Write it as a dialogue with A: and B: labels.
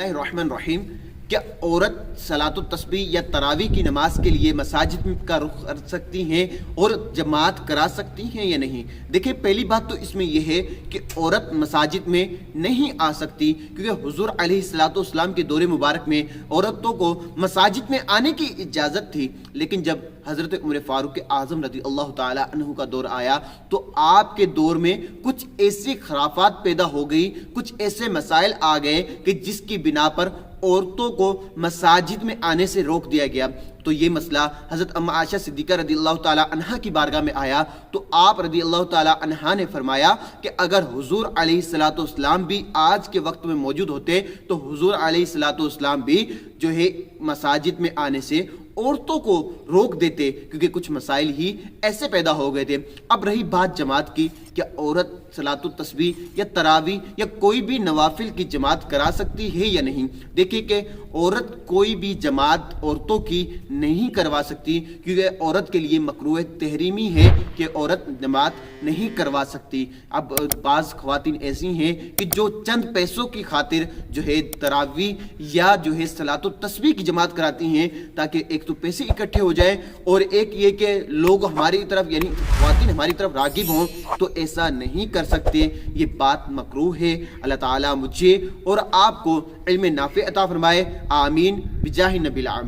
A: بسم اللہ الرحمن الرحیم۔ کیا عورت صلاۃ التسبیح یا تراویح کی نماز کے لیے مساجد کا رخ کر سکتی ہیں اور جماعت کرا سکتی ہیں یا نہیں؟ دیکھیں، پہلی بات تو اس میں یہ ہے کہ عورت مساجد میں نہیں آ سکتی، کیونکہ حضور علیہ الصلوۃ والسلام کے دور مبارک میں عورتوں کو مساجد میں آنے کی اجازت تھی، لیکن جب حضرت عمر فاروق اعظم رضی اللہ تعالی عنہ کا دور آیا تو آپ کے دور میں کچھ ایسی خرافات پیدا ہو گئی، کچھ ایسے مسائل آ گئے کہ جس کی بنا پر عورتوں کو مساجد میں آنے سے روک دیا گیا۔ تو یہ مسئلہ حضرت ام عائشہ صدیقہ رضی اللہ تعالی عنہ کی بارگاہ میں آیا تو آپ رضی اللہ تعالی عنہ نے فرمایا کہ اگر حضور علیہ الصلوۃ والسلام بھی آج کے وقت میں موجود ہوتے تو حضور علیہ الصلوۃ والسلام بھی جو ہے مساجد میں آنے سے عورتوں کو روک دیتے، کیونکہ کچھ مسائل ہی ایسے پیدا ہو گئے تھے۔ اب رہی بات جماعت کی، کیا عورت صلاۃ التسبیح یا تراویح یا کوئی بھی نوافل کی جماعت کرا سکتی ہے یا نہیں؟ دیکھیے کہ عورت کوئی بھی جماعت عورتوں کی نہیں کروا سکتی، کیونکہ عورت کے لیے مکروہ تحریمی ہے کہ عورت جماعت نہیں کروا سکتی۔ اب بعض خواتین ایسی ہیں کہ جو چند پیسوں کی خاطر جو ہے تراویح یا جو ہے صلاۃ التسبیح کی جماعت کراتی ہیں، تاکہ ایک تو پیسے اکٹھے ہو جائیں اور ایک یہ کہ لوگ ہماری طرف یعنی خواتین ہماری طرف راغب ہوں، تو ایسا نہیں کر سکتے۔ یہ بات مکروہ ہے۔ اللہ تعالیٰ مجھے اور آپ کو علم نافع عطا فرمائے، آمین بجاہ نبی العالمین۔